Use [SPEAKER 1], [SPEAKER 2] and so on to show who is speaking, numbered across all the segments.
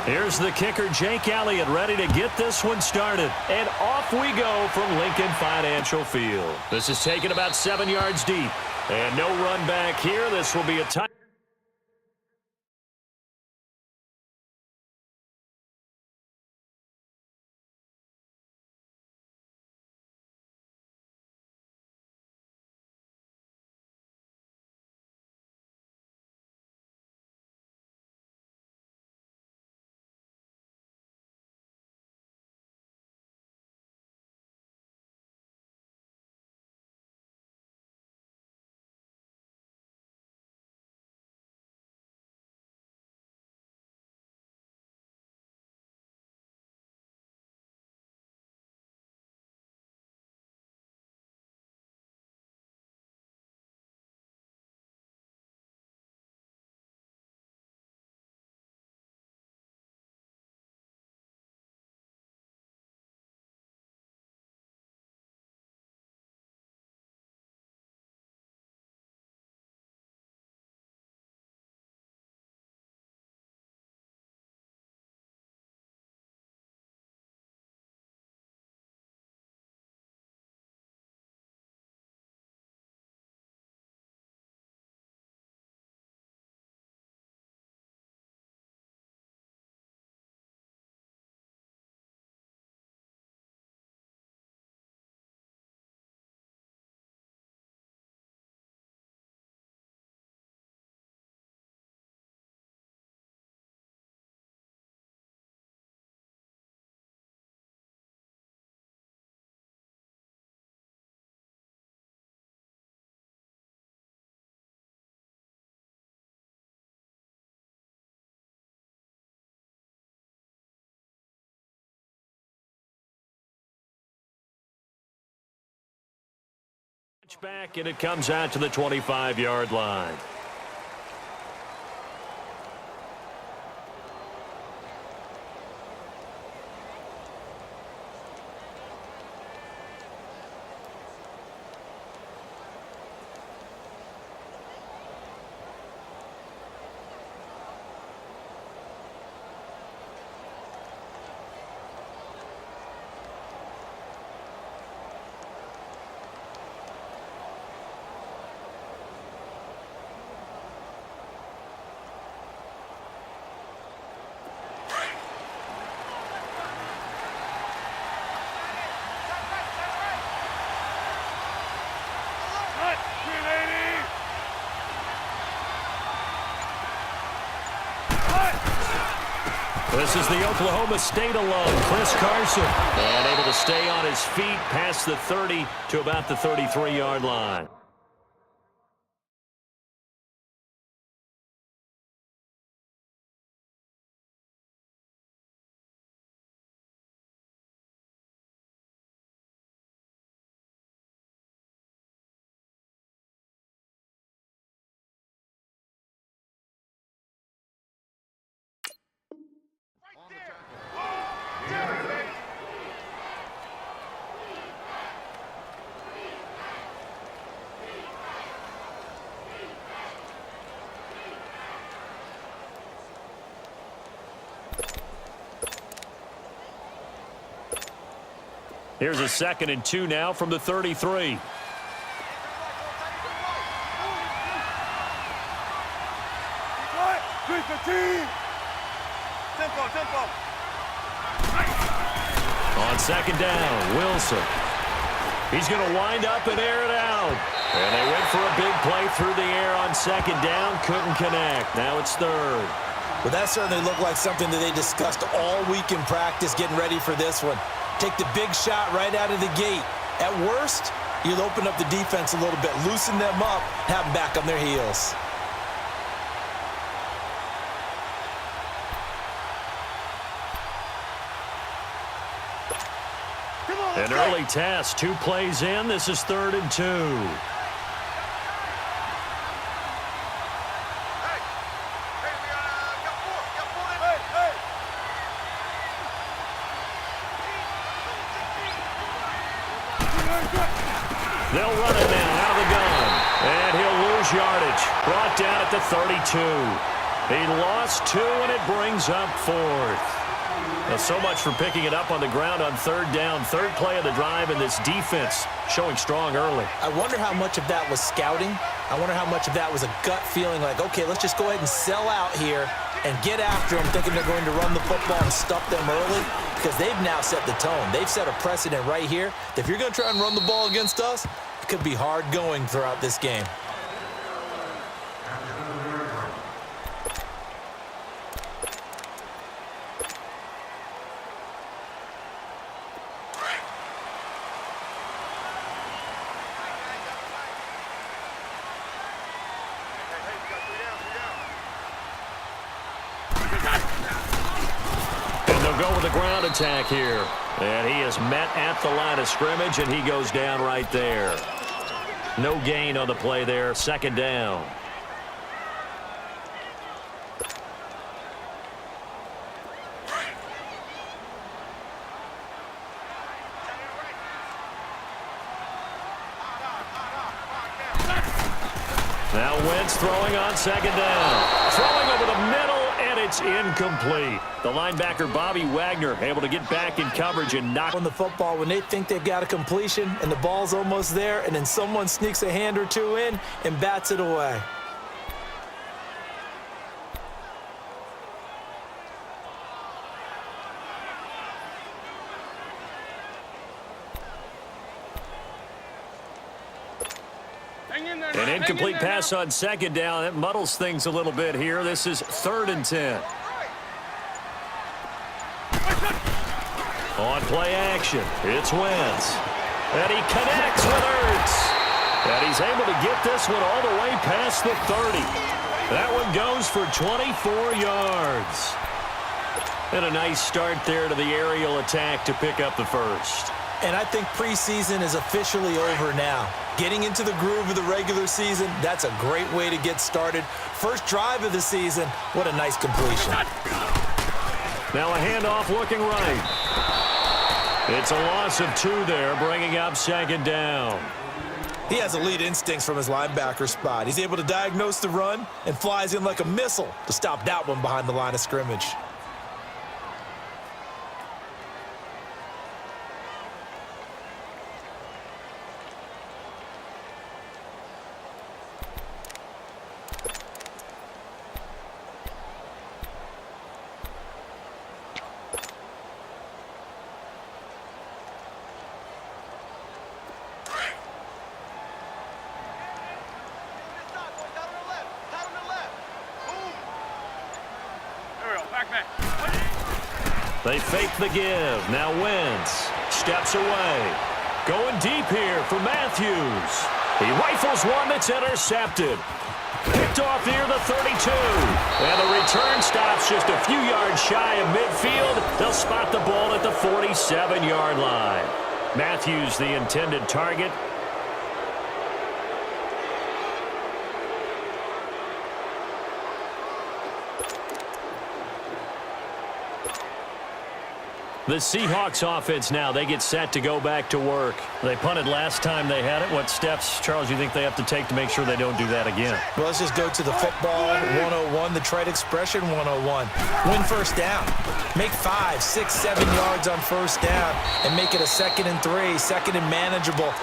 [SPEAKER 1] Here's the kicker, Jake Elliott, ready to get this one started. And off we go from Lincoln Financial Field. This is taken about 7 yards deep. And no run back here. This will be a tie. Back, and it comes out to the 25-yard line. This is the Oklahoma State alum, Chris Carson. And able to stay on his feet past the 30 to about the 33-yard line. Here's a 2nd and 2 now from the 33. On 2nd down, Wilson. He's going to wind up and air it out. And they went for a big play through the air on 2nd down. Couldn't connect. Now it's 3rd.
[SPEAKER 2] Well, that certainly looked like something that they discussed all week in practice, getting ready for this one. Take the big shot right out of the gate. At worst, you'll open up the defense a little bit, loosen them up, have them back on their heels.
[SPEAKER 1] An early test, 2 plays in. This is 3rd and 2. They'll run it now out of the gun. And he'll lose yardage. Brought down at the 32. He lost 2, and it brings up 4th. Now, so much for picking it up on the ground on 3rd down. 3rd play of the drive, and this defense showing strong early.
[SPEAKER 2] I wonder how much of that was scouting. I wonder how much of that was a gut feeling like, okay, let's just go ahead and sell out here and get after them, thinking they're going to run the football and stuff them early, because they've now set the tone. They've set a precedent right here. If you're going to try and run the ball against us, it could be hard going throughout this game.
[SPEAKER 1] Go with the ground attack here. And he is met at the line of scrimmage, and he goes down right there. No gain on the play there. 2nd down. Now Wentz throwing on 2nd down. Throwing over the middle, and it's incomplete. The linebacker, Bobby Wagner, able to get back in coverage and knock
[SPEAKER 2] on the football when they think they've got a completion and the ball's almost there, and then someone sneaks a hand or two in and bats it away.
[SPEAKER 1] An incomplete pass on 2nd down. That muddles things a little bit here. This is 3rd and 10. On play action, it's Wentz. And he connects with Ertz. And he's able to get this one all the way past the 30. That one goes for 24 yards. And a nice start there to the aerial attack to pick up the 1st.
[SPEAKER 2] And I think preseason is officially over now. Getting into the groove of the regular season, that's a great way to get started. First drive of the season, what a nice completion.
[SPEAKER 1] Now a handoff looking right. It's a loss of 2 there, bringing up 2nd down.
[SPEAKER 2] He has elite instincts from his linebacker spot. He's able to diagnose the run and flies in like a missile to stop that one behind the line of scrimmage.
[SPEAKER 1] They fake the give. Now Wentz steps away. Going deep here for Matthews. He rifles one that's intercepted. Picked off near the 32. And the return stops just a few yards shy of midfield. They'll spot the ball at the 47-yard line. Matthews, the intended target. The Seahawks offense now, they get set to go back to work. They punted last time they had it. What steps, Charles, you think they have to take to make sure they don't do that again?
[SPEAKER 2] Well, let's just go to the football 101, the trade expression 101. Win first down. Make 5, 6, 7 yards on first down and make it a 2nd and 3, 2nd and manageable.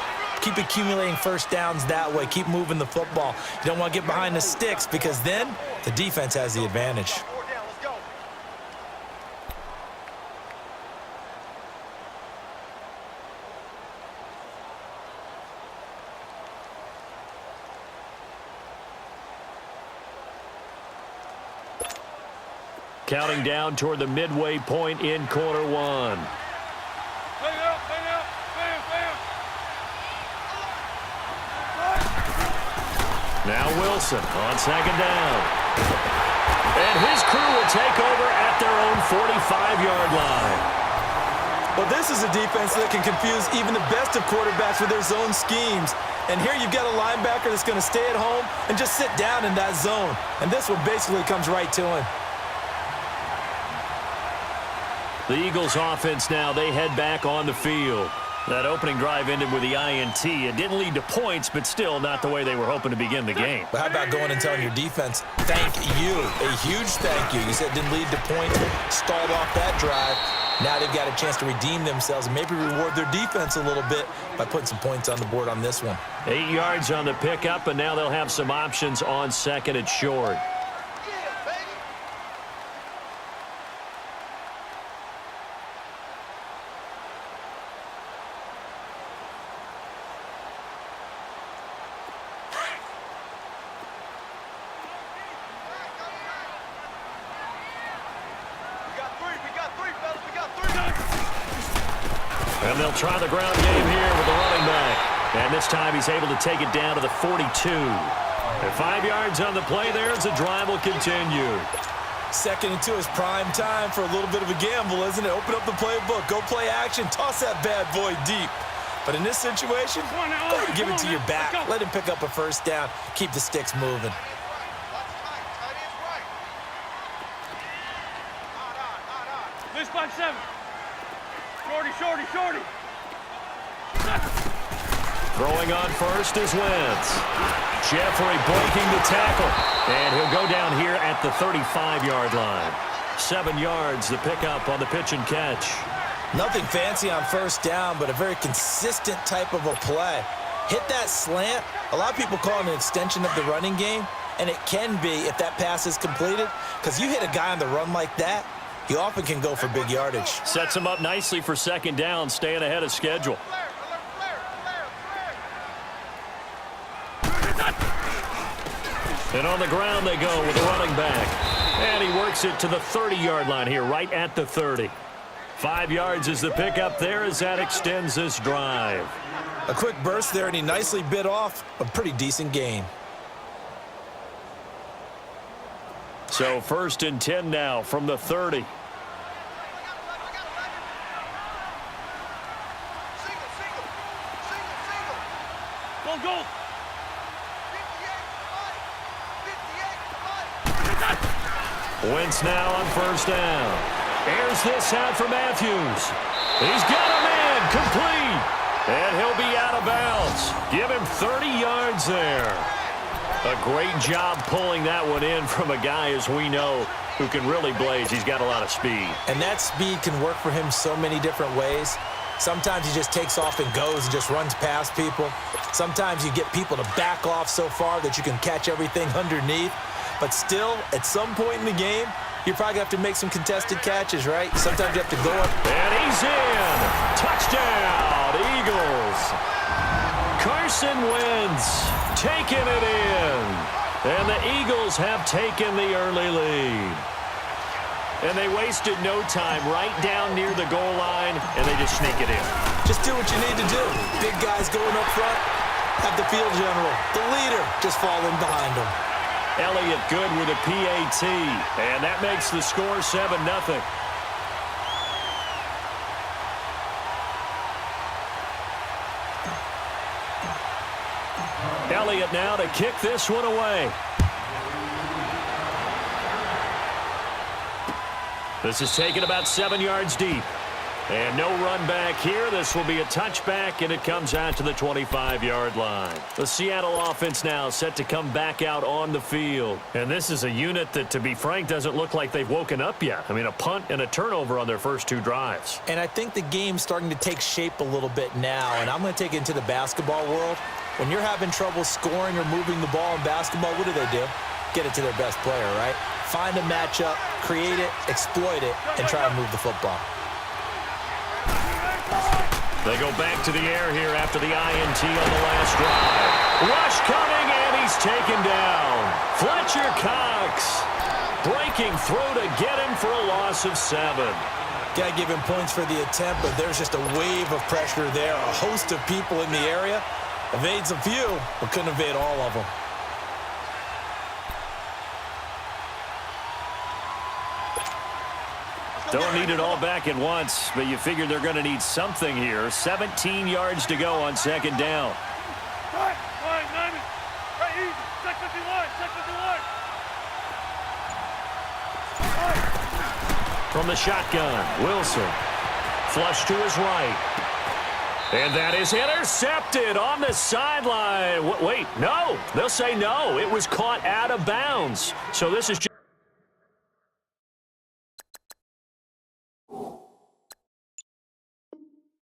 [SPEAKER 2] Keep accumulating first downs that way. Keep moving the football. You don't want to get behind the sticks because then the defense has the advantage.
[SPEAKER 1] Counting down toward the midway point in quarter 1. Now Wilson on 2nd down. And his crew will take over at their own 45-yard line.
[SPEAKER 2] Well, this is a defense that can confuse even the best of quarterbacks with their zone schemes. And here you've got a linebacker that's going to stay at home and just sit down in that zone. And this one basically comes right to him.
[SPEAKER 1] The Eagles offense now, they head back on the field. That opening drive ended with the INT. It didn't lead to points, but still not the way they were hoping to begin the game.
[SPEAKER 2] But how about going and telling your defense, thank you, a huge thank you. You said it didn't lead to points, stalled off that drive. Now they've got a chance to redeem themselves and maybe reward their defense a little bit by putting some points on the board on this one.
[SPEAKER 1] 8 yards on the pickup, and now they'll have some options on second and short. And they'll try the ground game here with the running back. And this time he's able to take it down to the 42. And 5 yards on the play there as the drive will continue.
[SPEAKER 2] 2nd and 2 is prime time for a little bit of a gamble, isn't it? Open up the playbook, go play action, toss that bad boy deep. But in this situation, go ahead and give it to your back. Let him pick up a first down. Keep the sticks moving.
[SPEAKER 3] This by 7. Shorty.
[SPEAKER 1] Throwing on first is Wentz. Jeffrey breaking the tackle. And he'll go down here at the 35-yard line. 7 yards, the pickup on the pitch and catch.
[SPEAKER 2] Nothing fancy on first down, but a very consistent type of a play. Hit that slant. A lot of people call it an extension of the running game, and it can be if that pass is completed, because you hit a guy on the run like that, he often can go for big yardage.
[SPEAKER 1] Sets him up nicely for second down, staying ahead of schedule. And on the ground they go with the running back. And he works it to the 30-yard line here, right at the 30. 5 yards is the pickup there as that extends this drive.
[SPEAKER 2] A quick burst there, and he nicely bit off a pretty decent gain.
[SPEAKER 1] So 1st and 10 now from the 30.
[SPEAKER 3] Go.
[SPEAKER 1] Wentz now on first down. Airs this out for Matthews. He's got a man complete. And he'll be out of bounds. Give him 30 yards there. A great job pulling that one in from a guy, as we know, who can really blaze. He's got a lot of speed.
[SPEAKER 2] And that speed can work for him so many different ways. Sometimes he just takes off and goes and just runs past people. Sometimes you get people to back off so far that you can catch everything underneath. But still, at some point in the game, you're probably going to have to make some contested catches, right? Sometimes you have to go up.
[SPEAKER 1] And he's in. Touchdown, Eagles. Carson Wentz taking it in. And the Eagles have taken the early lead. And they wasted no time right down near the goal line, and they just sneak it in.
[SPEAKER 2] Just do what you need to do. Big guys going up front, have the field general, the leader, just fall in behind them.
[SPEAKER 1] Elliott good with a PAT, and that makes the score 7-0. Elliott now to kick this one away. This is taken about 7 yards deep. And no run back here. This will be a touchback, and it comes out to the 25-yard line. The Seattle offense now set to come back out on the field. And this is a unit that, to be frank, doesn't look like they've woken up yet. I mean, a punt and a turnover on their first 2 drives.
[SPEAKER 2] And I think the game's starting to take shape a little bit now, and I'm going to take it into the basketball world. When you're having trouble scoring or moving the ball in basketball, what do? Get it to their best player, right? Find a matchup, create it, exploit it, and try to move the football.
[SPEAKER 1] They go back to the air here after the INT on the last drive. Rush coming, and he's taken down. Fletcher Cox breaking through to get him for a loss of 7.
[SPEAKER 2] Got to give him points for the attempt, but there's just a wave of pressure there. A host of people in the area. Evades a few, but couldn't evade all of them.
[SPEAKER 1] Don't need it all back at once, but you figure they're going to need something here. 17 yards to go on second down.
[SPEAKER 3] Right, Nyman. Right, easy. Check 51.
[SPEAKER 1] From the shotgun, Wilson. Flush to his right. And that is intercepted on the sideline. Wait, no. They'll say no. It was caught out of bounds. So this is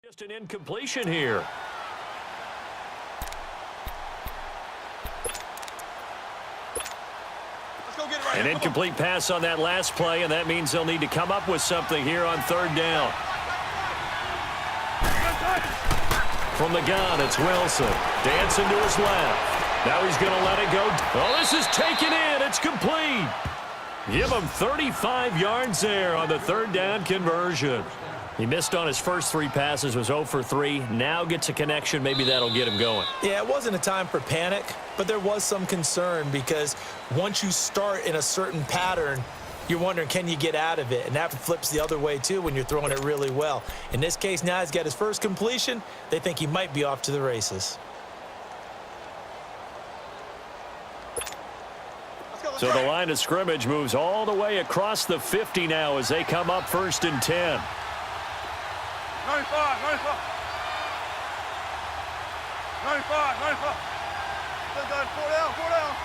[SPEAKER 1] just an incompletion here. An incomplete pass on that last play, and that means they'll need to come up with something here on third down. From the gun, it's Wilson. Dancing to his left. Now he's going to let it go. Oh, this is taken in. It's complete. Give him 35 yards there on the third down conversion. He missed on his first 3 passes, was 0 for 3. Now gets a connection. Maybe that'll get him going.
[SPEAKER 2] Yeah, it wasn't a time for panic, but there was some concern because once you start in a certain pattern, you're wondering, can you get out of it? And that flips the other way, too, when you're throwing it really well. In this case, now he's got his first completion. They think he might be off to the races.
[SPEAKER 1] So the line of scrimmage moves all the way across the 50 now as they come up 1st and 10.
[SPEAKER 3] 95, 95. 95, 95. Done, 4 down, 4 down.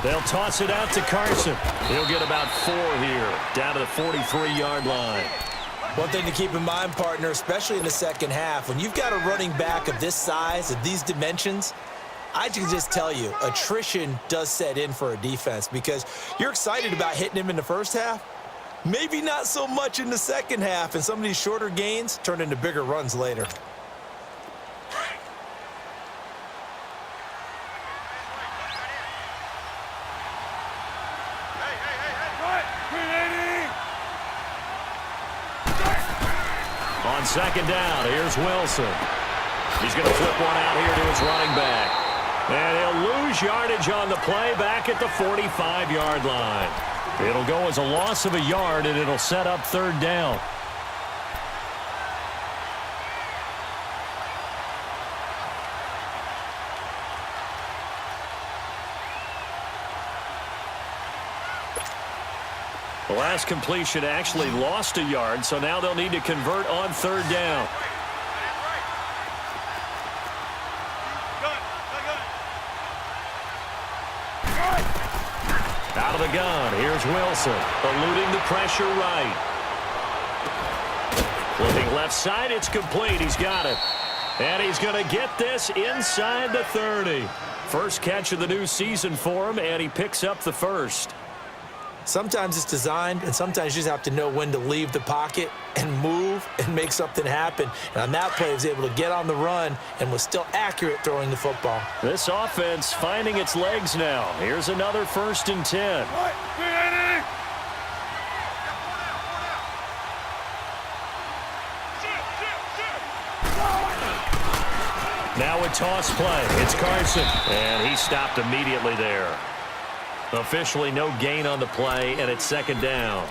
[SPEAKER 1] They'll toss it out to Carson. He'll get about 4 here, down to the 43-yard line.
[SPEAKER 2] One thing to keep in mind, partner, especially in the second half, when you've got a running back of this size, of these dimensions, I can just tell you, attrition does set in for a defense because you're excited about hitting him in the first half. Maybe not so much in the second half, and some of these shorter gains turn into bigger runs later.
[SPEAKER 1] On second down, here's Wilson. He's going to flip one out here to his running back. And he'll lose yardage on the play back at the 45-yard line. It'll go as a loss of a yard, and it'll set up third down. The last completion actually lost a yard, so now they'll need to convert on third down. Out of the gun, here's Wilson, eluding the pressure right. Looking left side, it's complete. He's got it. And he's going to get this inside the 30. First catch of the new season for him, and he picks up the first.
[SPEAKER 2] Sometimes it's designed, and sometimes you just have to know when to leave the pocket and move and make something happen. And on that play, he was able to get on the run and was still accurate throwing the football.
[SPEAKER 1] This offense finding its legs now. Here's another 1st and 10. Now a toss play. It's Carson, and he stopped immediately there. Officially no gain on the play, and it's second down.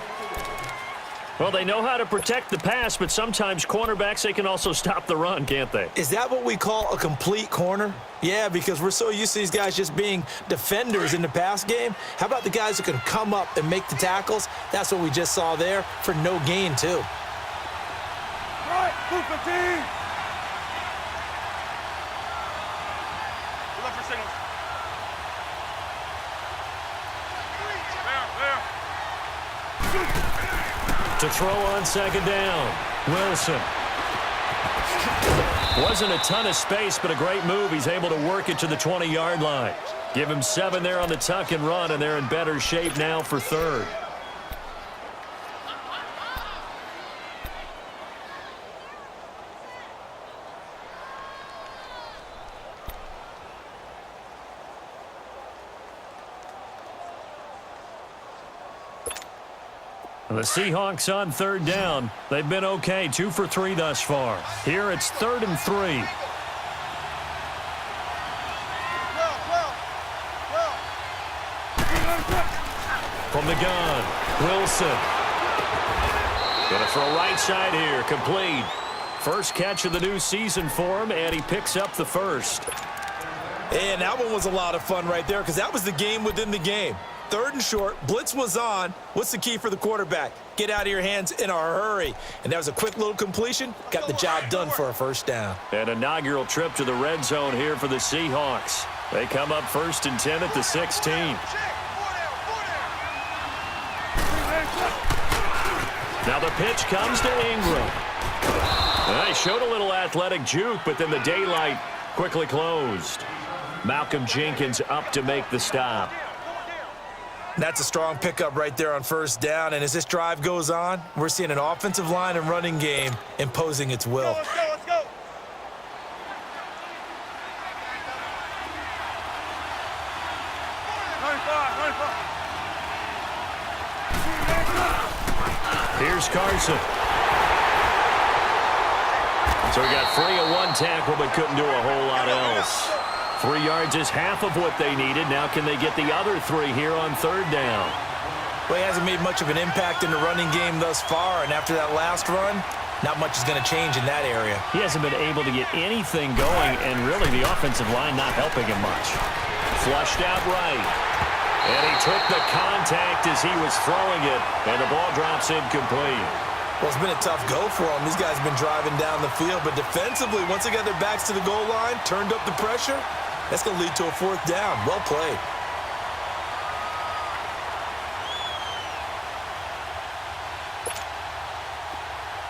[SPEAKER 1] Well, they know how to protect the pass, but sometimes cornerbacks, they can also stop the run, can't they?
[SPEAKER 2] Is that what we call a complete corner? Yeah, because we're so used to these guys just being defenders in the pass game. How about the guys who can come up and make the tackles? That's what we just saw there for no gain, too.
[SPEAKER 3] Right, move 15. Look for signals.
[SPEAKER 1] To throw on second down, Wilson. Wasn't a ton of space, but a great move. He's able to work it to the 20-yard line. Give him 7 there on the tuck and run, and they're in better shape now for third. The Seahawks on third down. They've been okay, 2 for 3 thus far. Here it's 3rd and 3. From the gun, Wilson. Going to throw right side here, complete. First catch of the new season for him, and he picks up the first.
[SPEAKER 2] And that one was a lot of fun right there because that was the game within the game. 3rd and short. Blitz was on. What's the key for the quarterback? Get out of your hands in a hurry. And that was a quick little completion. Got the job done for a first down.
[SPEAKER 1] An inaugural trip to the red zone here for the Seahawks. They come up 1st and 10 at the 16. Now the pitch comes to Ingram. They showed a little athletic juke, but then the daylight quickly closed. Malcolm Jenkins up to make the stop.
[SPEAKER 2] That's a strong pickup right there on 1st down. And as this drive goes on, we're seeing an offensive line and running game imposing its will.
[SPEAKER 3] Let's go, let's go.
[SPEAKER 1] Here's Carson. So he got free of one tackle but couldn't do a whole lot else. 3 yards is half of what they needed. Now can they get the other 3 here on 3rd down?
[SPEAKER 2] Well, he hasn't made much of an impact in the running game thus far, and after that last run, not much is going to change in that area.
[SPEAKER 1] He hasn't been able to get anything going, and really the offensive line not helping him much. Flushed out right. And he took the contact as he was throwing it, and the ball drops incomplete.
[SPEAKER 2] Well, it's been a tough go for them. These guys have been driving down the field, but defensively, once they got their backs to the goal line, turned up the pressure, that's going to lead to a 4th down. Well played.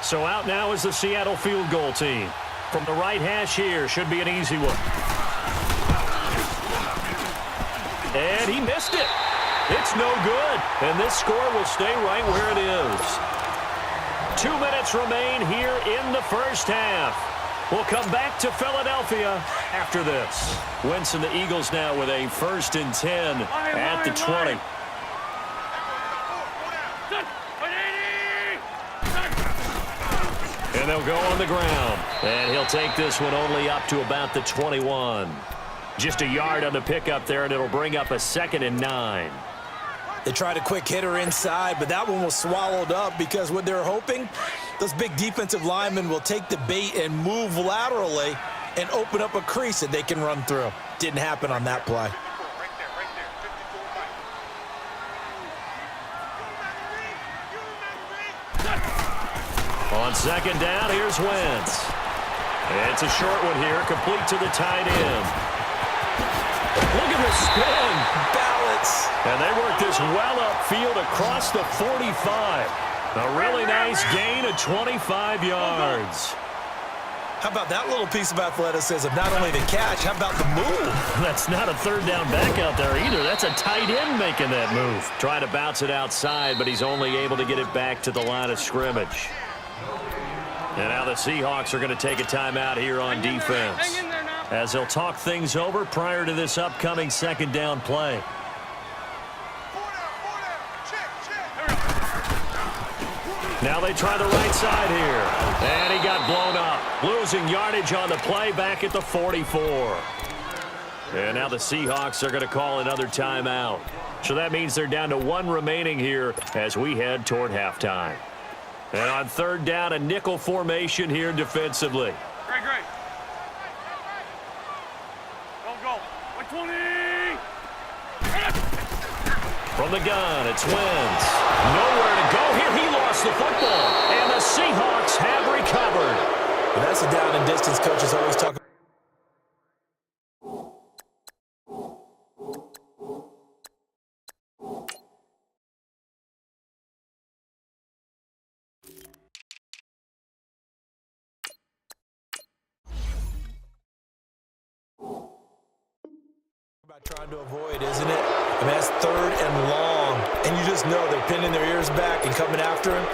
[SPEAKER 1] So out now is the Seattle field goal team. From the right hash here, should be an easy one. And he missed it. It's no good. And this score will stay right where it is. 2 minutes remain here in the 1st half. We'll come back to Philadelphia after this. Wentz and the Eagles now with a 1st and 10 at the 20. And they'll go on the ground. And he'll take this one only up to about the 21. Just a yard on the pickup there, and it'll bring up a 2nd and 9.
[SPEAKER 2] They tried a quick hitter inside, but that one was swallowed up because what they're hoping, those big defensive linemen will take the bait and move laterally and open up a crease that they can run through. Didn't happen on that play.
[SPEAKER 1] On 2nd down, here's Wentz. It's a short one here, complete to the tight end. Look at the spin.
[SPEAKER 2] Balance.
[SPEAKER 1] And they work this well upfield across the 45. A really nice gain of 25 yards.
[SPEAKER 2] How about that little piece of athleticism? Not only the catch, how about the move?
[SPEAKER 1] That's not a 3rd down back out there either. That's a tight end making that move. Trying to bounce it outside, but he's only able to get it back to the line of scrimmage. And now the Seahawks are going to take a timeout here on defense, as they'll talk things over prior to this upcoming 2nd down play. Now they try the right side here. And he got blown up. Losing yardage on the play back at the 44. And now the Seahawks are going to call another timeout. So that means they're down to 1 remaining here as we head toward halftime. And on 3rd down, a nickel formation here defensively.
[SPEAKER 3] Great. Go. 120.
[SPEAKER 1] From the gun, it's Wentz. Nowhere to go here. He lost the football. And the Seahawks have recovered.
[SPEAKER 2] Well, that's the down and distance coaches always talk about. Trying to avoid, isn't it? I mean, that's 3rd and long, and you just know they're pinning their ears back and coming after him,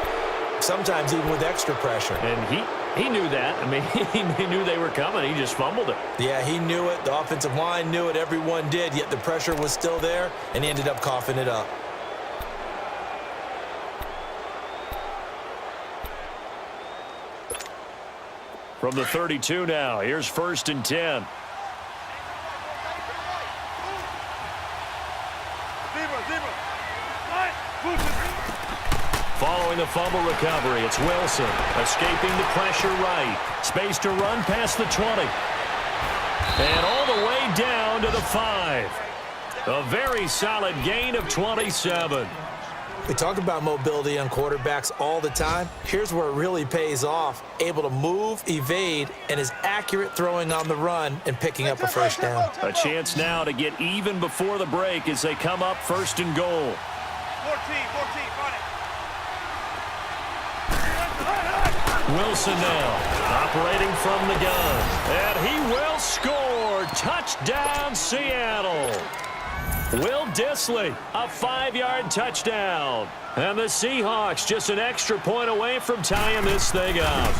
[SPEAKER 2] sometimes even with extra pressure.
[SPEAKER 1] And he knew that. I mean, he knew they were coming. He just fumbled it.
[SPEAKER 2] Yeah, he knew it. The offensive line knew it. Everyone did, yet the pressure was still there, and he ended up coughing it up.
[SPEAKER 1] From the 32 now, here's 1st and 10. Following the fumble recovery, it's Wilson. Escaping the pressure right. Space to run past the 20. And all the way down to the 5. A very solid gain of 27.
[SPEAKER 2] We talk about mobility on quarterbacks all the time. Here's where it really pays off. Able to move, evade, and is accurate throwing on the run and picking up a first down.
[SPEAKER 1] A chance now to get even before the break as they come up first and goal.
[SPEAKER 3] 14, run it.
[SPEAKER 1] Wilson now operating from the gun. And he will score. Touchdown, Seattle. Will Dissly, a 5-yard touchdown. And the Seahawks just an extra point away from tying this thing up.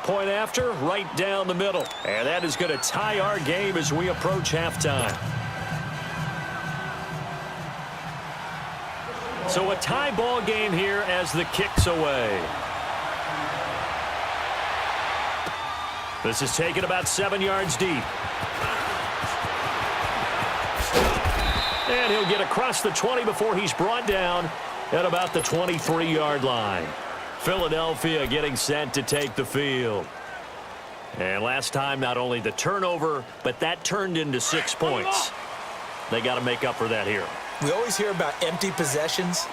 [SPEAKER 1] Point after, right down the middle. And that is going to tie our game as we approach halftime. So a tie ball game here as the kick's away. This is taken about 7 yards deep. And he'll get across the 20 before he's brought down at about the 23-yard line. Philadelphia getting set to take the field. And last time, not only the turnover, but that turned into 6 points. They got to make up for that here.
[SPEAKER 2] We always hear about empty possessions,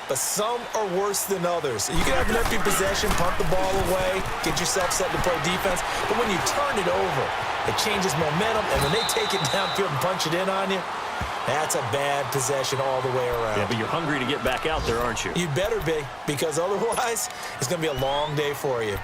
[SPEAKER 2] but some are worse than others. You can have an empty possession, punt the ball away, get yourself set to play defense, but when you turn it over, it changes momentum, and when they take it downfield and punch it in on you, that's a bad possession all the way around.
[SPEAKER 1] Yeah, but you're hungry to get back out there, aren't you?
[SPEAKER 2] You better be, because otherwise, it's going to be a long day for you.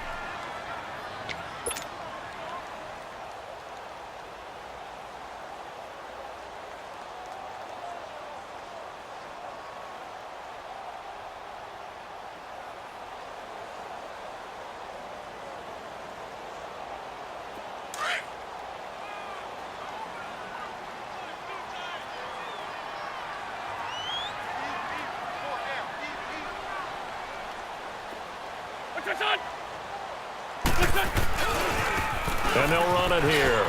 [SPEAKER 1] And they'll run it here.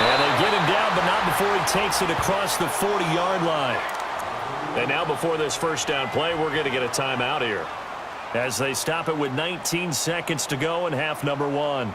[SPEAKER 1] And they get him down, but not before he takes it across the 40-yard line. And now before this first down play, we're going to get a timeout here as they stop it with 19 seconds to go in half number 1.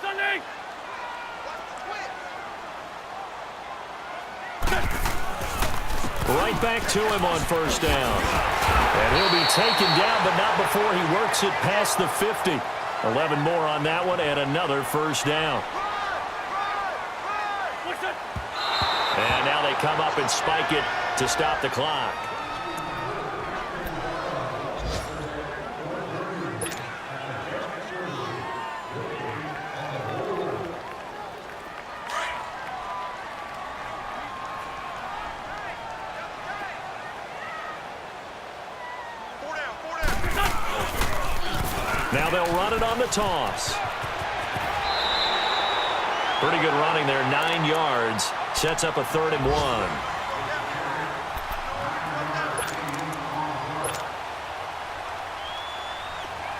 [SPEAKER 3] Sunday!
[SPEAKER 1] Right back to him on first down. And he'll be taken down, but not before he works it past the 50. 11 more on that one and another first down. And now they come up and spike it to stop the clock. Now they'll run it on the toss. Pretty good running there, 9 yards. Sets up a 3rd and 1.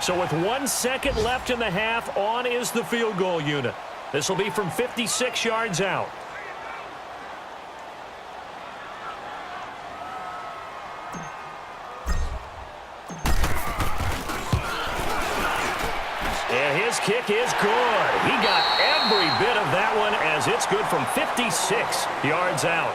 [SPEAKER 1] So with 1 second left in the half, on is the field goal unit. This will be from 56 yards out. And his kick is good. He got every bit of that one as it's good from 56 yards out.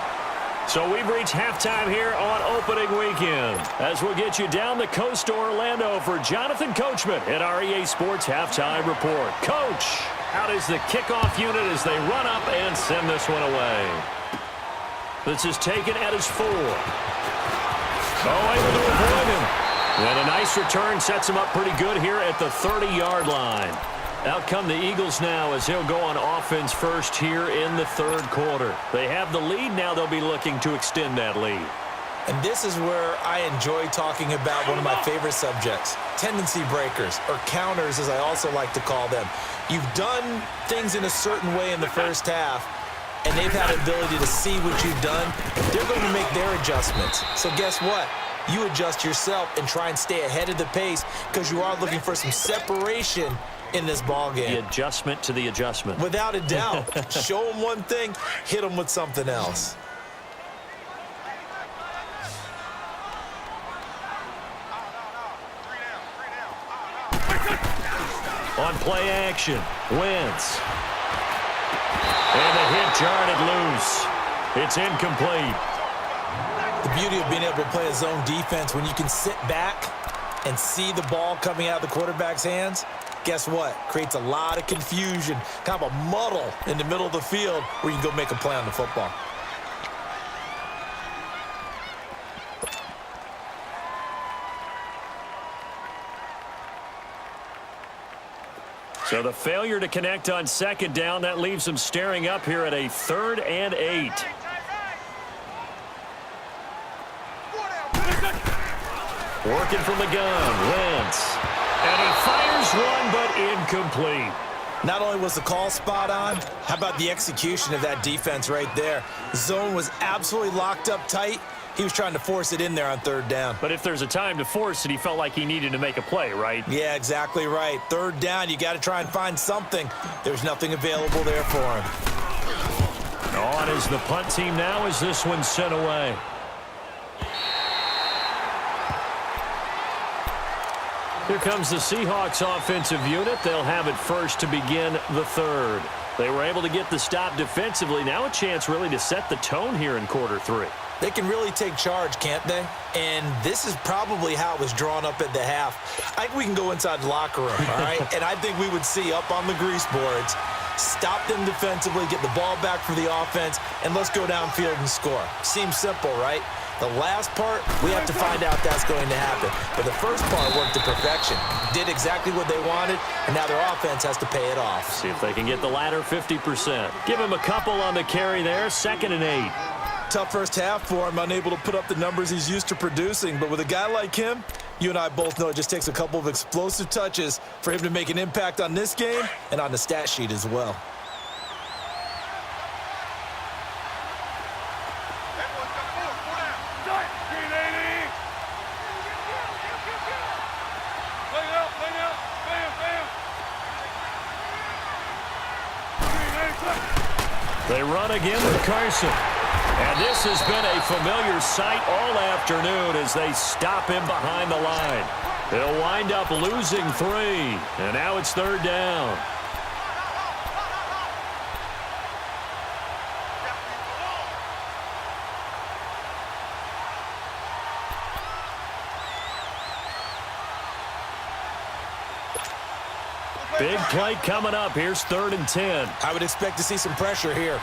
[SPEAKER 1] So we've reached halftime here on opening weekend as we'll get you down the coast to Orlando for Jonathan Coachman at our EA Sports Halftime Report. Coach, out is the kickoff unit as they run up and send this one away. This is taken at his 4. Oh, able to avoid him. And a nice return sets him up pretty good here at the 30-yard line. Out come the Eagles now as he'll go on offense first here in the 3rd quarter. They have the lead. Now they'll be looking to extend that lead.
[SPEAKER 2] And this is where I enjoy talking about one of my favorite subjects, tendency breakers, or counters as I also like to call them. You've done things in a certain way in the first half, and they've had the ability to see what you've done. They're going to make their adjustments. So guess what? you adjust yourself and try and stay ahead of the pace because you are looking for some separation in this ball game.
[SPEAKER 1] The adjustment to the adjustment.
[SPEAKER 2] Without a doubt. Show them one thing, hit them with something else.
[SPEAKER 1] On play action, Wentz. And the hit jarred it loose. It's incomplete.
[SPEAKER 2] The beauty of being able to play a zone defense when you can sit back and see the ball coming out of the quarterback's hands, guess what? Creates a lot of confusion, kind of a muddle in the middle of the field where you can go make a play on the football.
[SPEAKER 1] So the failure to connect on second down, that leaves them staring up here at a 3rd and 8. Working from the gun, Wentz. And he fires one, but incomplete.
[SPEAKER 2] Not only was the call spot on, how about the execution of that defense right there? The zone was absolutely locked up tight. He was trying to force it in there on 3rd down.
[SPEAKER 1] But if there's a time to force it, he felt like he needed to make a play, right?
[SPEAKER 2] Yeah, exactly right. 3rd down, you got to try and find something. There's nothing available there for him.
[SPEAKER 1] On is the punt team now as this one's sent away. Here comes the Seahawks offensive unit. They'll have it first to begin the 3rd. They were able to get the stop defensively. Now a chance really to set the tone here in quarter 3.
[SPEAKER 2] They can really take charge, can't they? And this is probably how it was drawn up at the half. I think we can go inside the locker room, all right? And I think we would see up on the grease boards, stop them defensively, get the ball back for the offense, and let's go downfield and score. Seems simple, right? The last part, we have to find out that's going to happen. But the first part worked to perfection. Did exactly what they wanted, and now their offense has to pay it off.
[SPEAKER 1] See if they can get the latter 50%. Give him a couple on the carry there, 2nd and 8.
[SPEAKER 2] Tough first half for him, unable to put up the numbers he's used to producing. But with a guy like him, you and I both know it just takes a couple of explosive touches for him to make an impact on this game and on the stat sheet as well.
[SPEAKER 1] They run again with Carson. And this has been a familiar sight all afternoon as they stop him behind the line. They'll wind up losing 3. And now it's 3rd down. Big play coming up. Here's 3rd and 10.
[SPEAKER 2] I would expect to see some pressure here.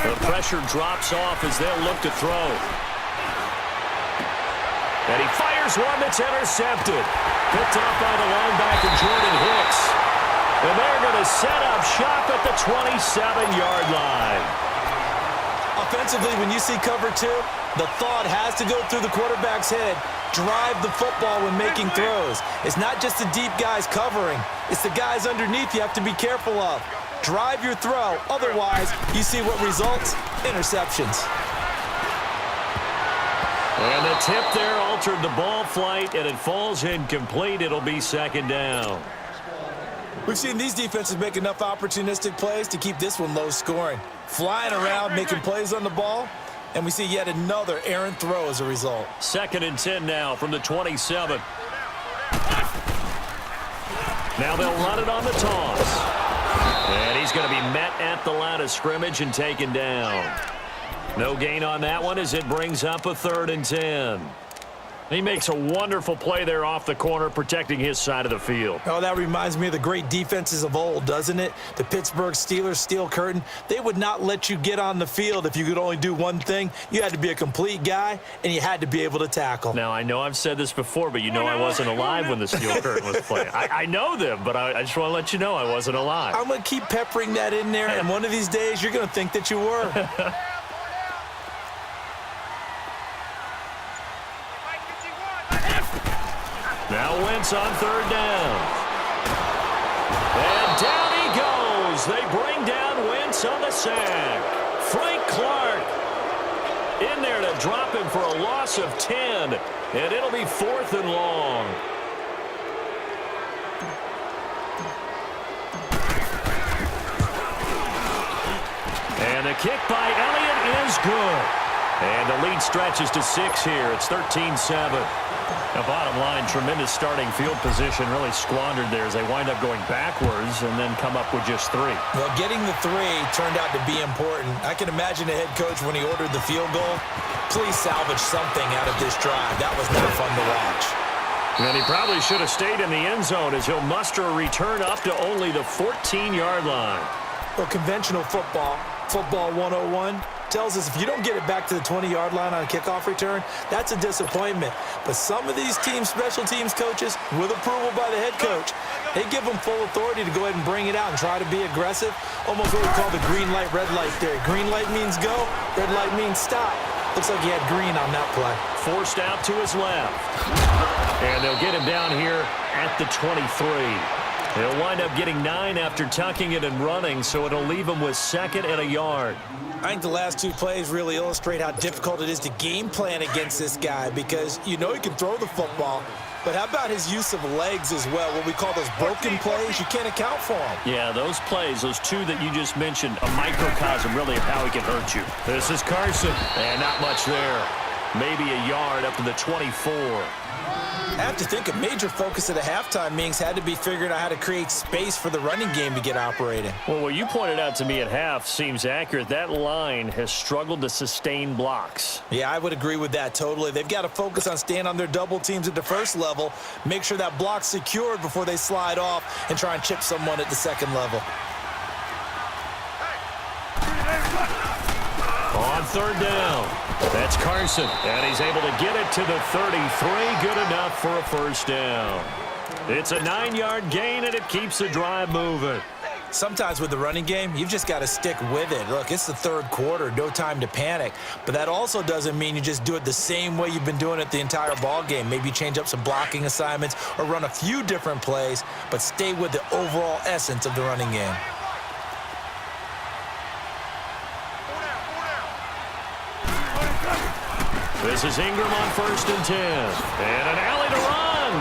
[SPEAKER 1] The pressure drops off as they'll look to throw. And he fires one that's intercepted. Picked up by the linebacker, Jordan Hicks. And they're going to set up shop at the 27-yard line.
[SPEAKER 2] Offensively, when you see cover 2, the thought has to go through the quarterback's head. Drive the football when making throws. It's not just the deep guys covering. It's the guys underneath you have to be careful of. Drive your throw. Otherwise, you see what results? Interceptions.
[SPEAKER 1] And the tip there altered the ball flight, and it falls incomplete. It'll be 2nd down.
[SPEAKER 2] We've seen these defenses make enough opportunistic plays to keep this one low scoring. Flying around, making plays on the ball, and we see yet another errant throw as a result.
[SPEAKER 1] 2nd and 10 now from the 27. Now they'll run it on the toss. And he's going to be met at the line of scrimmage and taken down. No gain on that one as it brings up a 3rd and 10. He makes a wonderful play there off the corner, protecting his side of the field.
[SPEAKER 2] Oh, that reminds me of the great defenses of old, doesn't it? The Pittsburgh Steelers steel curtain. They would not let you get on the field if you could only do one thing. You had to be a complete guy, and you had to be able to tackle.
[SPEAKER 1] Now, I know I've said this before, but you know I wasn't alive when the steel curtain was playing. I know them, but I just want to let you know I wasn't alive.
[SPEAKER 2] I'm going to keep peppering that in there, and one of these days you're going to think that you were.
[SPEAKER 1] Now Wentz on 3rd down. And down he goes. They bring down gets on the sack. Frank Clark in there to drop him for a loss of 10, and it'll be 4th and long. And the kick by Elliott is good. And the lead stretches to 6 here. It's 13-7. Now, bottom line, tremendous starting field position, really squandered there as they wind up going backwards and then come up with just 3.
[SPEAKER 2] Well, getting the 3 turned out to be important. I can imagine the head coach when he ordered the field goal. Please salvage something out of this drive. That was not fun to watch.
[SPEAKER 1] And he probably should have stayed in the end zone as he'll muster a return up to only the 14-yard line.
[SPEAKER 2] Well, conventional football 101, tells us if you don't get it back to the 20-yard line on a kickoff return, that's a disappointment. But some of these teams, special teams coaches, with approval by the head coach, they give them full authority to go ahead and bring it out and try to be aggressive. Almost what we call the green light, red light theory. Green light means go, red light means stop. Looks like he had green on that play.
[SPEAKER 1] Forced out to his left. And they'll get him down here at the 23. He'll wind up getting 9 after tucking it and running, so it'll leave him with 2nd and a yard.
[SPEAKER 2] I think the last 2 plays really illustrate how difficult it is to game plan against this guy because you know he can throw the football, but how about his use of legs as well? What we call those broken plays, you can't account for them.
[SPEAKER 1] Yeah, those plays, those 2 that you just mentioned, a microcosm really of how he can hurt you. This is Carson, and not much there. Maybe a yard up to the 24.
[SPEAKER 2] I have to think a major focus at the halftime meetings had to be figuring out how to create space for the running game to get operating.
[SPEAKER 1] Well, what you pointed out to me at half seems accurate. That line has struggled to sustain blocks.
[SPEAKER 2] Yeah, I would agree with that totally. They've got to focus on staying on their double teams at the first level, make sure that block's secured before they slide off and try and chip someone at the second level.
[SPEAKER 1] On 3rd down, that's Carson, and he's able to get it to the 33. Good enough for a 1st down. It's a 9-yard gain, and it keeps the drive moving.
[SPEAKER 2] Sometimes with the running game, you've just got to stick with it. Look, it's the 3rd quarter, no time to panic. But that also doesn't mean you just do it the same way you've been doing it the entire ball game. Maybe change up some blocking assignments or run a few different plays, but stay with the overall essence of the running game.
[SPEAKER 1] This is Ingram on 1st and 10. And an alley to run.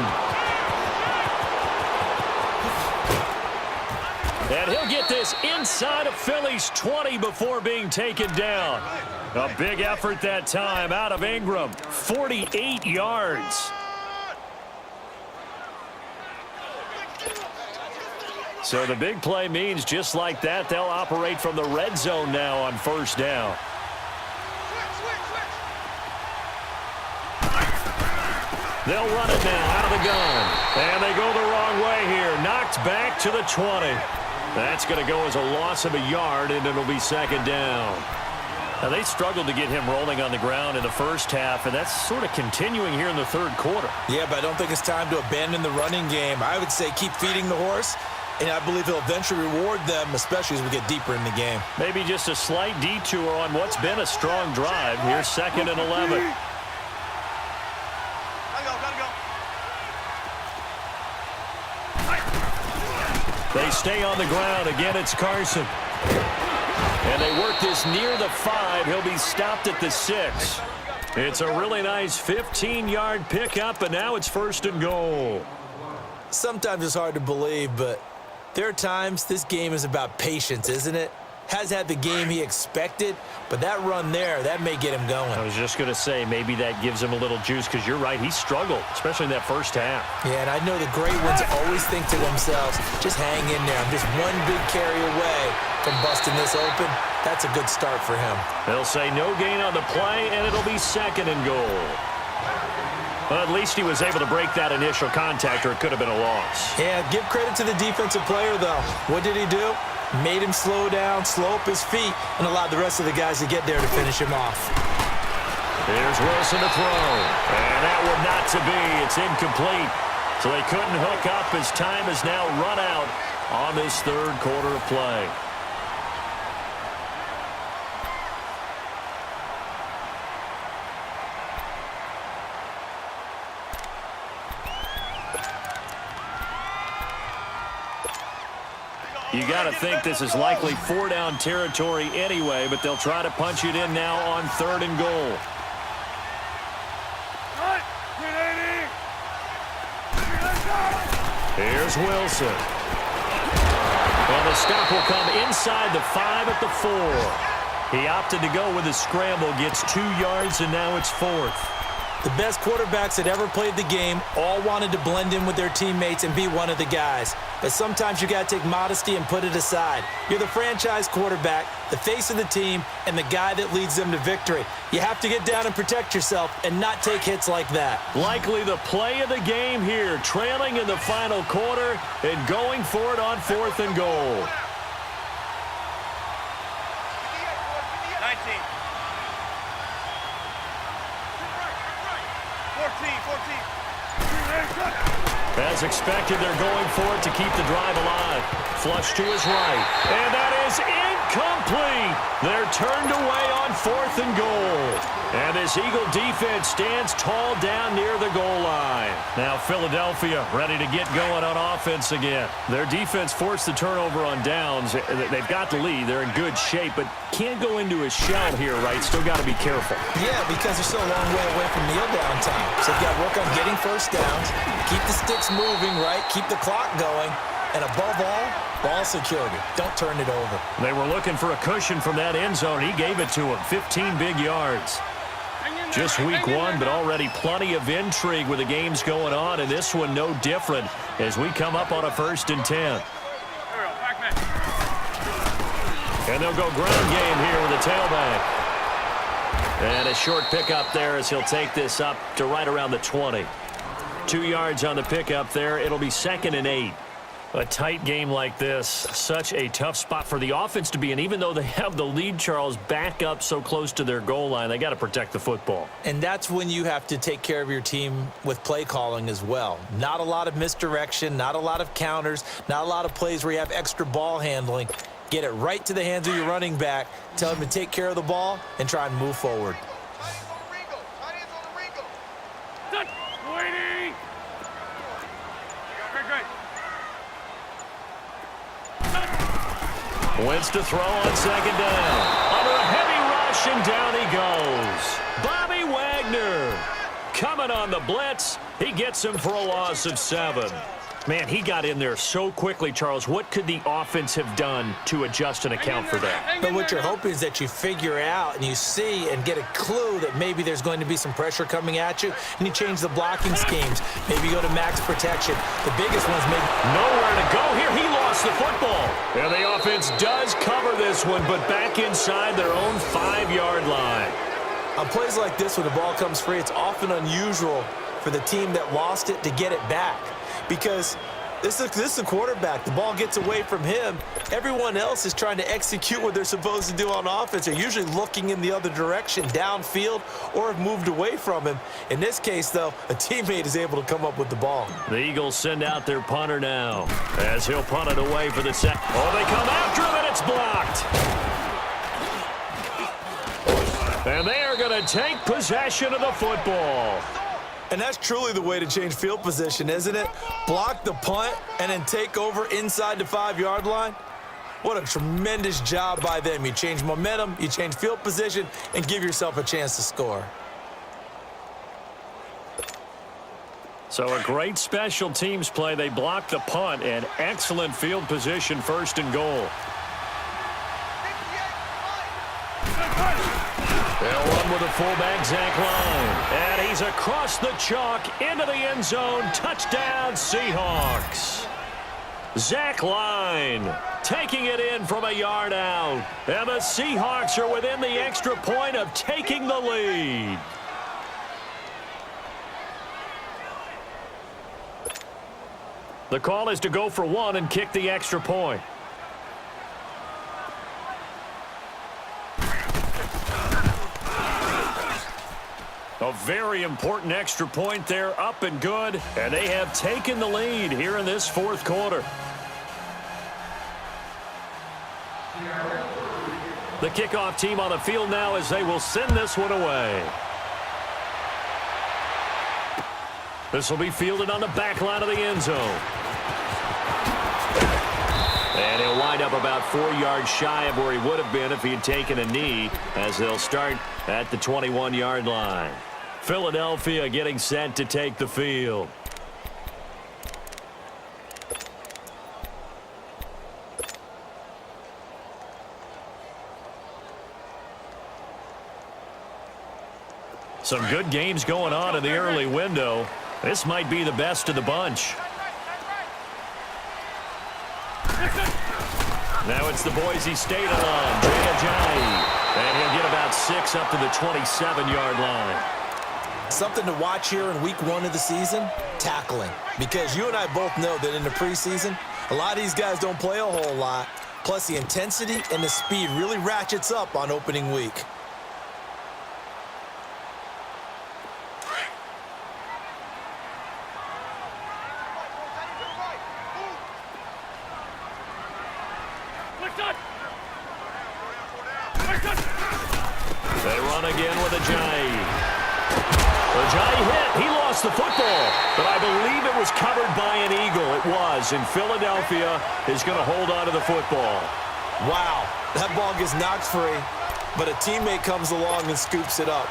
[SPEAKER 1] And he'll get this inside of Philly's 20 before being taken down. A big effort that time out of Ingram. 48 yards. So the big play means just like that, they'll operate from the red zone now on 1st down. They'll run it now out of the gun. And they go the wrong way here. Knocked back to the 20. That's going to go as a loss of a yard, and it'll be 2nd down. Now, they struggled to get him rolling on the ground in the first half, and that's sort of continuing here in the 3rd quarter.
[SPEAKER 2] Yeah, but I don't think it's time to abandon the running game. I would say keep feeding the horse, and I believe he'll eventually reward them, especially as we get deeper in the game.
[SPEAKER 1] Maybe just a slight detour on what's been a strong drive. Here's 2nd and 11. They stay on the ground. Again, it's Carson. And they work this near the 5. He'll be stopped at the 6. It's a really nice 15-yard pickup, and now it's 1st and goal.
[SPEAKER 2] Sometimes it's hard to believe, but there are times this game is about patience, isn't it? Has had the game he expected, but that run there, that may get him going.
[SPEAKER 1] I was just going to say, maybe that gives him a little juice, because you're right, he struggled, especially in that first half.
[SPEAKER 2] Yeah, and I know the great ones always think to themselves, just hang in there. I'm just one big carry away from busting this open. That's a good start for him.
[SPEAKER 1] They'll say no gain on the play, and it'll be 2nd and goal. Well, at least he was able to break that initial contact, or it could have been a loss.
[SPEAKER 2] Yeah, give credit to the defensive player, though. What did he do? Made him slow down, slow up his feet, and allowed the rest of the guys to get there to finish him off.
[SPEAKER 1] Here's Wilson to throw. And that one not to be. It's incomplete. So they couldn't hook up as time is now run out on this 3rd quarter of play. You got to think this is likely 4-down territory anyway, but they'll try to punch it in now on 3rd and goal. Here's Wilson. And the stop will come inside the 5 at the 4. He opted to go with a scramble, gets 2 yards, and now it's 4th.
[SPEAKER 2] The best quarterbacks that ever played the game all wanted to blend in with their teammates and be one of the guys. But sometimes you got to take modesty and put it aside. You're the franchise quarterback, the face of the team, and the guy that leads them to victory. You have to get down and protect yourself and not take hits like that.
[SPEAKER 1] Likely the play of the game here, trailing in the final quarter and going for it on 4th and goal.
[SPEAKER 3] 19. 14.
[SPEAKER 1] As expected, they're going for it to keep the drive alive. Flush to his right. And that is incomplete. They're turned away on 4th and goal. And this Eagle defense stands tall down near the goal line. Now Philadelphia ready to get going on offense again. Their defense forced the turnover on downs. They've got the lead. They're in good shape, but can't go into a shell here, right? Still got to be careful.
[SPEAKER 2] Yeah, because they're still a long way away from kneel down time. So you've got to work on getting first downs, keep the sticks moving, right? Keep the clock going. And above all, ball security. Don't turn it over.
[SPEAKER 1] They were looking for a cushion from that end zone. He gave it to him. 15 big yards. Just week 1, but already plenty of intrigue with the games going on, and this one no different as we come up on a 1st and 10. And they'll go ground game here with the tailback. And a short pickup there as he'll take this up to right around the 20. 2 yards on the pickup there. It'll be 2nd and 8. A tight game like this, such a tough spot for the offense to be in. Even though they have the lead, Charles, back up so close to their goal line, they got to protect the football.
[SPEAKER 2] And that's when you have to take care of your team with play calling as well. Not a lot of misdirection, not a lot of counters, not a lot of plays where you have extra ball handling. Get it right to the hands of your running back, tell him to take care of the ball, and try and move forward.
[SPEAKER 1] Wentz to throw on 2nd down. Under a heavy rush, and down he goes. Bobby Wagner coming on the blitz. He gets him for a loss of 7. Man, he got in there so quickly, Charles. What could the offense have done to adjust and account for that?
[SPEAKER 2] But what you're hoping is that you figure out and you see and get a clue that maybe there's going to be some pressure coming at you, and you change the blocking schemes. Maybe you go to max protection. The biggest one's maybe
[SPEAKER 1] nowhere to go here. He lost the football. And the offense does cover this one, but back inside their own 5-yard line.
[SPEAKER 2] On plays like this, when the ball comes free, it's often unusual for the team that lost it to get it back. Because this is a quarterback. The ball gets away from him. Everyone else is trying to execute what they're supposed to do on offense. They're usually looking in the other direction, downfield, or have moved away from him. In this case, though, a teammate is able to come up with the ball.
[SPEAKER 1] The Eagles send out their punter now as he'll punt it away for the second. Oh, they come after him, and it's blocked. And they are going to take possession of the football.
[SPEAKER 2] And that's truly the way to change field position, isn't it? Block the punt and then take over inside the 5-yard line. What a tremendous job by them. You change momentum, you change field position, and give yourself a chance to score.
[SPEAKER 1] So a great special teams play. They block the punt and excellent field position, 1st and goal. They'll run with the fullback, Zach Line. And he's across the chalk into the end zone. Touchdown, Seahawks. Zach Line taking it in from a yard out. And the Seahawks are within the extra point of taking the lead. The call is to go for 1 and kick the extra point. A very important extra point there, up and good. And they have taken the lead here in this 4th quarter. The kickoff team on the field now as they will send this one away. This will be fielded on the back line of the end zone. And he'll wind up about 4 yards shy of where he would have been if he had taken a knee, as they'll start at the 21-yard line. Philadelphia getting set to take the field. Some good games going on in the early window. This might be the best of the bunch. Now it's the Boise State alum, Jay Ajayi. And he'll get about 6 up to the 27-yard line.
[SPEAKER 2] Something to watch here in week 1 of the season, tackling. Because you and I both know that in the preseason, a lot of these guys don't play a whole lot. Plus, the intensity and the speed really ratchets up on opening week.
[SPEAKER 1] They run again with Ajayi. Ajayi hit. He lost the football, but I believe it was covered by an Eagle. It was, and Philadelphia is going to hold on to the football.
[SPEAKER 2] Wow, that ball gets knocked free, but a teammate comes along and scoops it up.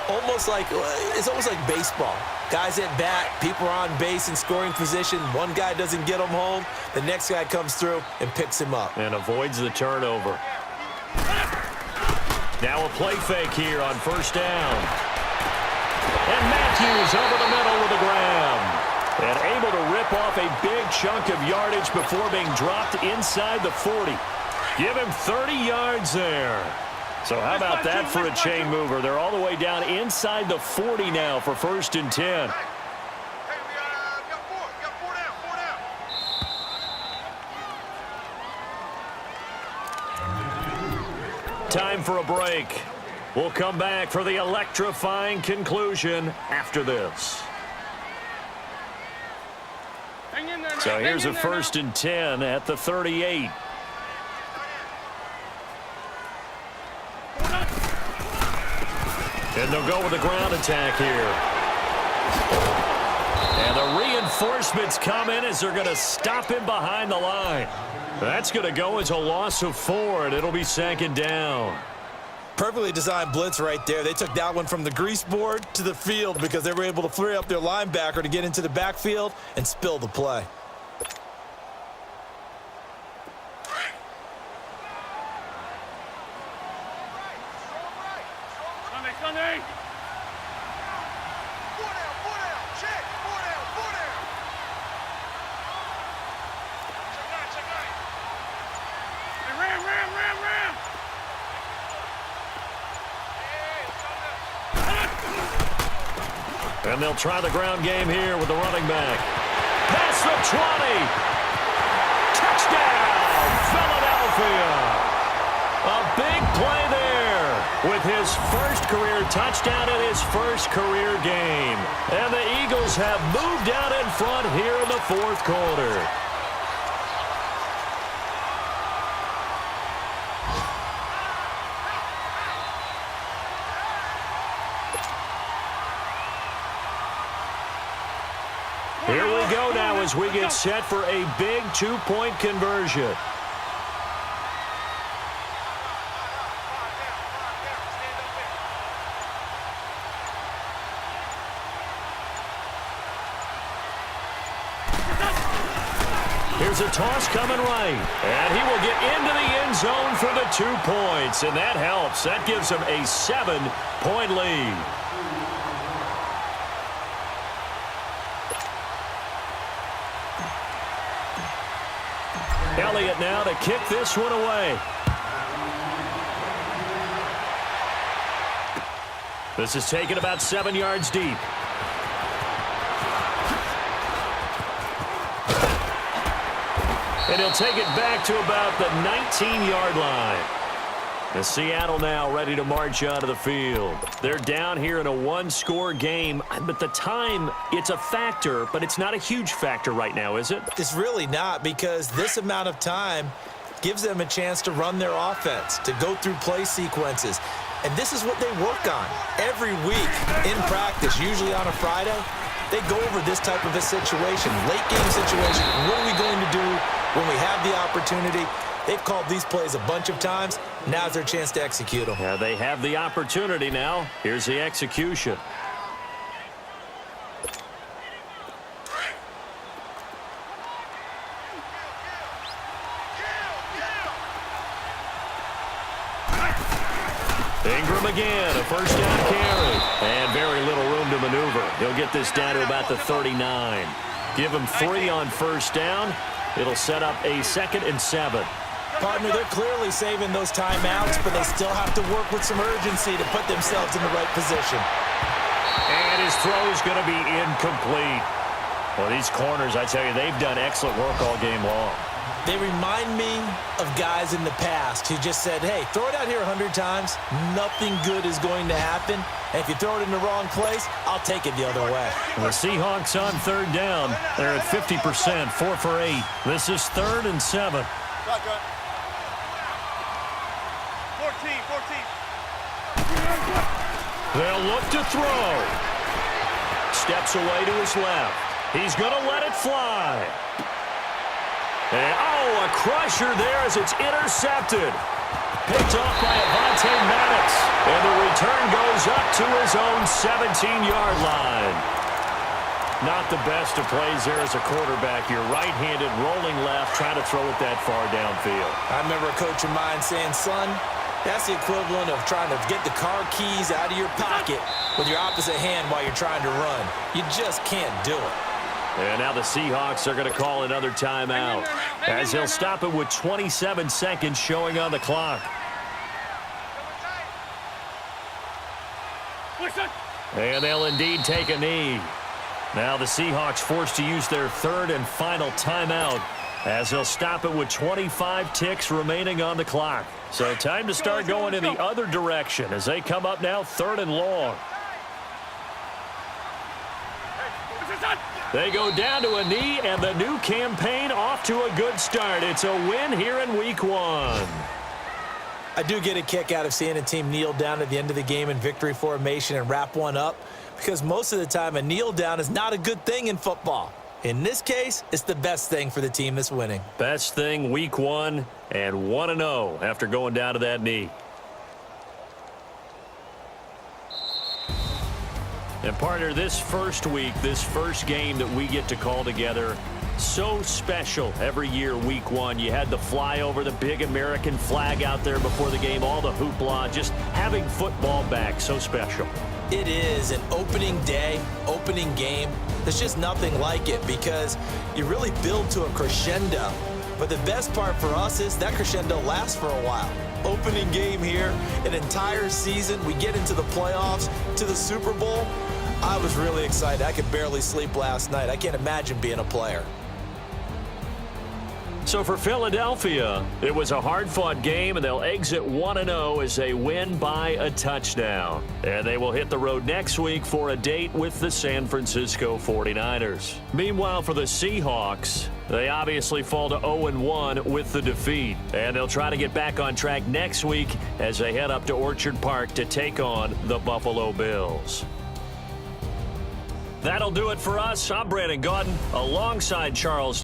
[SPEAKER 2] It's almost like baseball. Guys at bat, people are on base in scoring position. One guy doesn't get him home. The next guy comes through and picks him up.
[SPEAKER 1] And avoids the turnover. Now a play fake here on first down. And Matthews over the middle with a grab. And able to rip off a big chunk of yardage before being dropped inside the 40. Give him 30 yards there. So how about that for a chain mover? They're all the way down inside the 40 now for 1st and 10. Time for a break. We'll come back for the electrifying conclusion after this. So here's a 1st and 10 at the 38. And they'll go with the ground attack here. And the reinforcements come in as they're going to stop him behind the line. That's going to go as a loss of 4, and it'll be 2nd down.
[SPEAKER 2] Perfectly designed blitz right there. They took that one from the grease board to the field because they were able to flare up their linebacker to get into the backfield and spill the play.
[SPEAKER 3] Sunday.
[SPEAKER 1] And they'll try the ground game here with the running back. Past the 20. Touchdown, Philadelphia. A big play there with his first career touchdown in his first career game. And the Eagles have moved out in front here in the 4th quarter. Here we go now as we get set for a big 2-point conversion. Here's a toss coming right. And he will get into the end zone for the 2 points. And that helps. That gives him a 7-point lead. Elliott now to kick this one away. This is taken about 7 yards deep. And he'll take it back to about the 19-yard line. And Seattle now ready to march onto the field. They're down here in a 1-score game. But the time, it's a factor, but it's not a huge factor right now, is it?
[SPEAKER 2] It's really not, because this amount of time gives them a chance to run their offense, to go through play sequences. And this is what they work on every week in practice, usually on a Friday. They go over this type of a situation, late game situation. What are we going to do When we have the opportunity, they've called these plays a bunch of times. Now's their chance to execute them.
[SPEAKER 1] Yeah, they have the opportunity now. Here's the execution. Ingram again, a first down carry. And very little room to maneuver. He'll get this down to about the 39. Give him 3 on first down. It'll set up a 2nd and 7.
[SPEAKER 2] Partner, they're clearly saving those timeouts, but they still have to work with some urgency to put themselves in the right position.
[SPEAKER 1] And his throw is going to be incomplete. Well, these corners, I tell you, they've done excellent work all game long.
[SPEAKER 2] They remind me of guys in the past who just said, hey, throw it out here 100 times. Nothing good is going to happen. And if you throw it in the wrong place, I'll take it the other way.
[SPEAKER 1] The Seahawks on 3rd down. They're at 50%, 4 for 8. This is 3rd and 7.
[SPEAKER 3] 14.
[SPEAKER 1] They'll look to throw. Steps away to his left. He's going to let it fly. And, a crusher there as it's intercepted. Picked off by Avonte Maddox. And the return goes up to his own 17-yard line. Not the best of plays there as a quarterback. You're right-handed, rolling left, trying to throw it that far downfield.
[SPEAKER 2] I remember a coach of mine saying, son, that's the equivalent of trying to get the car keys out of your pocket with your opposite hand while you're trying to run. You just can't do it.
[SPEAKER 1] And now the Seahawks are going to call another timeout as they'll stop it with 27 seconds showing on the clock. And they'll indeed take a knee. Now the Seahawks forced to use their 3rd and final timeout as they'll stop it with 25 ticks remaining on the clock. So time to start going in the other direction as they come up now 3rd and long. They go down to a knee, and the new campaign off to a good start. It's a win here in Week 1.
[SPEAKER 2] I do get a kick out of seeing a team kneel down at the end of the game in victory formation and wrap one up, because most of the time a kneel down is not a good thing in football. In this case, it's the best thing for the team that's winning.
[SPEAKER 1] Best thing Week 1 and 1-0 after going down to that knee. And partner, this first week, this first game that we get to call together, so special every year, Week 1. You had the flyover, the big American flag out there before the game, all the hoopla, just having football back, so special.
[SPEAKER 2] It is an opening day, opening game. There's just nothing like it because you really build to a crescendo. But the best part for us is that crescendo lasts for a while. Opening game here, an entire season, we get into the playoffs, to the Super Bowl. I was really excited. I could barely sleep last night. I can't imagine being a player.
[SPEAKER 1] So for Philadelphia, it was a hard-fought game, and they'll exit 1-0 as they win by a touchdown. And they will hit the road next week for a date with the San Francisco 49ers. Meanwhile, for the Seahawks, they obviously fall to 0-1 with the defeat. And they'll try to get back on track next week as they head up to Orchard Park to take on the Buffalo Bills. That'll do it for us. I'm Brandon Gaudin alongside Charles